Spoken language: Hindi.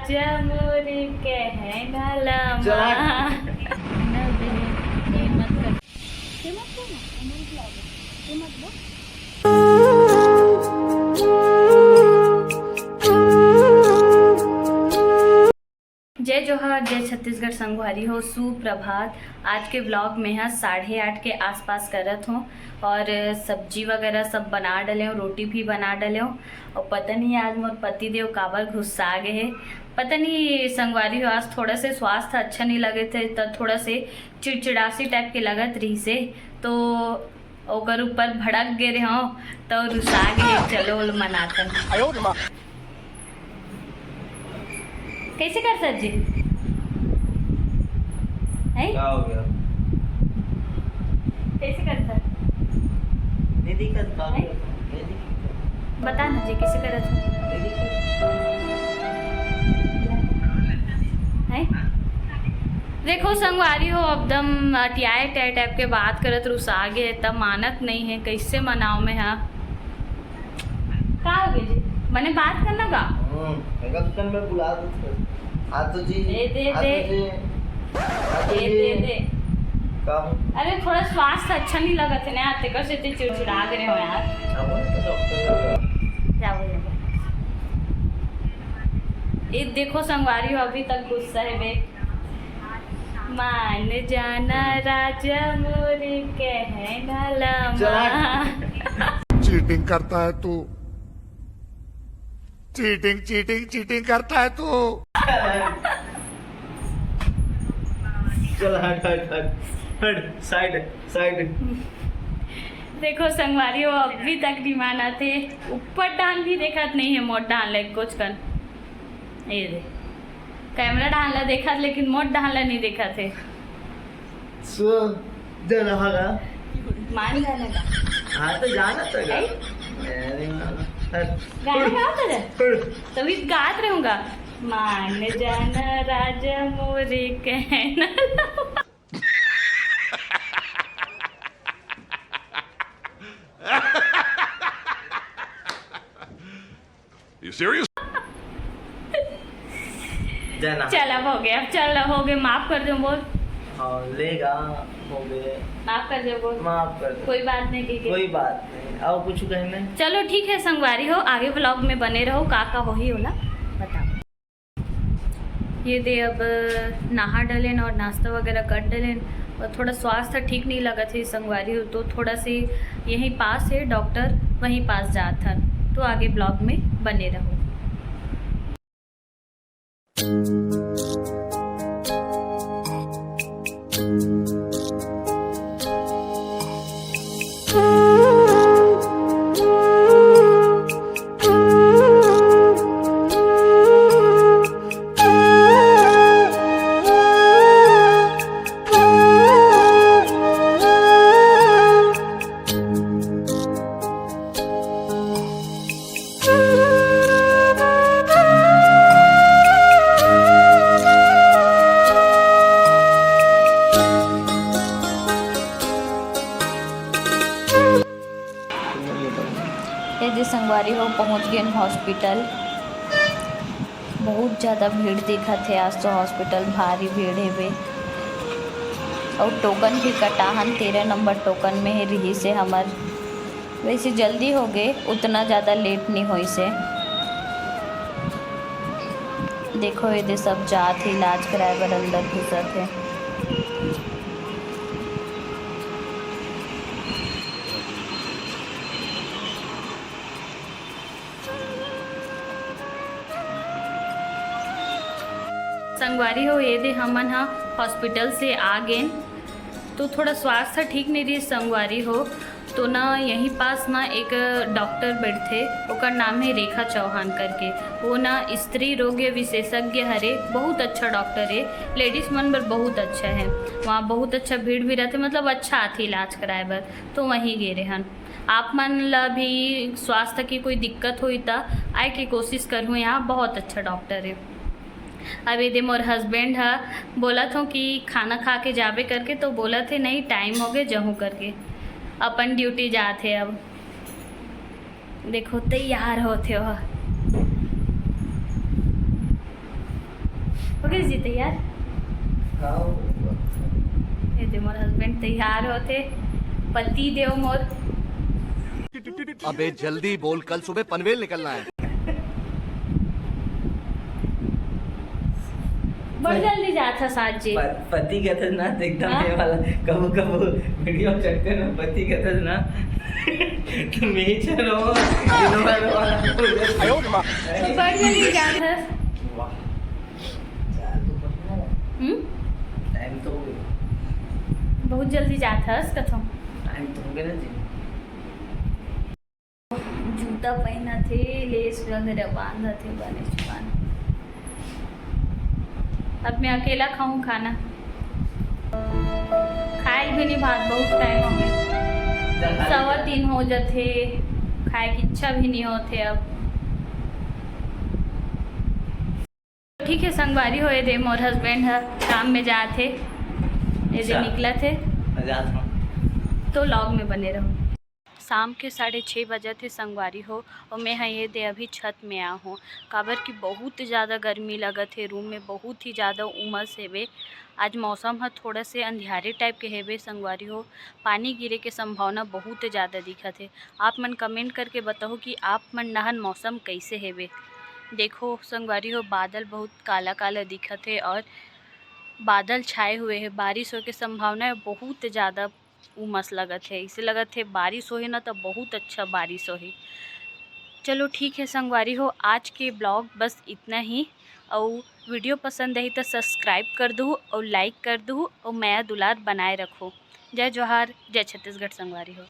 राजा मोर कहना लमा जय जोहार, जय छत्तीसगढ़ संगवारी हो। सुप्रभात। आज के ब्लॉग में है 8:30 के आसपास करत हूँ और सब्जी वगैरह सब बना डले हूँ, रोटी भी बना डले हूँ। और पता नहीं आज मोर पति देव काबर गुस्सा गए है, पता नहीं संगवारी हो। आज थोड़ा से स्वास्थ्य अच्छा नहीं लगे थे, तो थोड़ा से चिड़चिड़ासी टाइप के लगत रही से, तो ओकर ऊपर भड़क गए रहे हों तो रुसा गए। चलो मनाथन कैसे कर सर जी है? क्या हो गया? कैसे करता नहीं दिक्कत का है? बता ना जी कैसे करत है? देखो संगवारी हो, एकदम अटियाए टाइप के बात करत रुसा गए, तब मानत नहीं है, कैसे मनाओ में है? का हो गया जी? मैंने बात करना का कल में बुला दो। तो जी दे अरे थोड़ा स्वास्थ्य अच्छा नहीं लगा थे ना, आते कैसे चिड़चिड़ा गए हो यार। क्या बोले ये देखो संगवारी हो, अभी तक गुस्सा है बे। मान जाना राजा मोर कहना लमा। चीटिंग करता है तू, चीटिंग करता है तू। चल हट साइड। देखो संगवारी हो, अभी तक नहीं माना थे। ऊपर डाल भी देखा नहीं है, मोट डाल ले कुछ कर ये दे कैमरा डालना देखा, लेकिन मोट डालना नहीं देखा थे। जाना होगा, मान जाने का। हाँ तो जाना तो गाना गाओ तभी गात रहूंगा। मान जाना राजा मोरे कहना लमा। You serious? जाना। चल अब हो गया, चल हो गए, माफ कर दो बोल। हाँ लेगा, हो गए, माफ कर दो बोल। माफ कर दो। कोई बात नहीं, ठीक है कोई बात नहीं। आओ कुछ कहने। चलो ठीक है संगवारी हो, आगे व्लॉग में बने रहो। का हो ही होला बताओ। ये दे अब नहा डलेन और नाश्ता वगैरह कर डलेन, और थोड़ा स्वास्थ्य ठीक नहीं लगा थे संगवारी हो, तो थोड़ा सी यहीं पास है डॉक्टर, वहीं पास जात हन। तो आगे ब्लॉग में बने रहो। ये संगवारी हो पहुंच गए हॉस्पिटल। बहुत ज़्यादा भीड़ देखा थे आज तो, हॉस्पिटल भारी भीड़ है वे। और टोकन भी कटाहन 13 नंबर टोकन में है रही से हमार। वैसे जल्दी हो गए, उतना ज़्यादा लेट नहीं हुई से। देखो ये सब जात इलाज कराए बर अंदर घुसत है। संगवारी हो ये दे हमन हा हॉस्पिटल से आ गए, तो थोड़ा स्वास्थ्य ठीक नहीं रही संगवारी हो, तो ना यहीं पास ना एक डॉक्टर बैठे, ओकर नाम है रेखा चौहान करके। वो ना स्त्री रोग विशेषज्ञ हरे, बहुत अच्छा डॉक्टर है, लेडीज मन बर बहुत अच्छा है। वहाँ बहुत अच्छा भीड़ भी रहते, मतलब अच्छा आती इलाज कराए बर, तो वहीं गे रहे हन। आप मन ला भी स्वास्थ्य की कोई दिक्कत हुई तो आए की कोशिश करूँ, यहाँ बहुत अच्छा डॉक्टर है। अब ये मोर हस्बैंड है, बोला था कि खाना खा के जाबे करके, तो बोला थे नहीं टाइम हो गए जहूँ करके, अपन ड्यूटी जाते। अब देखो तैयार होते हो, हो गए जी तैयार? हाँ ये थे मोर हस्बैंड तैयार होते, पति देव मोर। अबे जल्दी बोल, कल सुबह पनवेल निकलना है। बड़ जल्दी जाता साथ जी। पति कहते ना तो एकदम हाँ? ये वाला कबू कबू वीडियो चक्कर में पति कहते ना तो मैं चलो तो बड़ जल्दी जाता। टाइम तो हो गया, बहुत जल्दी जाता कथम। टाइम तो हो गया ना जी। जूता पहना थे, लेस वगैरह बांधा थे, बने छुपाना। अब मैं अकेला खाऊं खाना, खाए भी नहीं भात, बहुत टाइम हो गया, 3:15 हो जाते, खाए की इच्छा भी नहीं होते अब। ठीक है, संगवारी होए दे मोर हस्बैंड है काम में जाते, ये दे निकला थे तो लॉग में बने रहो। शाम के 6:30 बजे थे संगवारी हो, और मैं है ये दे अभी छत में आ हूँ, काबर की बहुत ज़्यादा गर्मी लगत है, रूम में बहुत ही ज़्यादा उमस हेबे। आज मौसम है थोड़ा से अंधियारे टाइप के हेबे संगवारी हो, पानी गिरे के संभावना बहुत ज़्यादा दिखत है। आप मन कमेंट करके बताओ कि आप मन नहन मौसम कैसे हेबे। देखो संगवारी हो, बादल बहुत काला काला दिखत है और बादल छाए हुए हैं, बारिश हो के संभावना है, बहुत ज़्यादा उमस लगत है, इसे लगत है बारिश होही ना तो बहुत अच्छा बारिश होही। चलो ठीक है संगवारी हो, आज के ब्लॉग बस इतना ही, और वीडियो पसंद आई तो सब्सक्राइब कर दो और लाइक कर दो और नया दुलार बनाए रखो। जय जोहार, जय छत्तीसगढ़ संगवारी हो।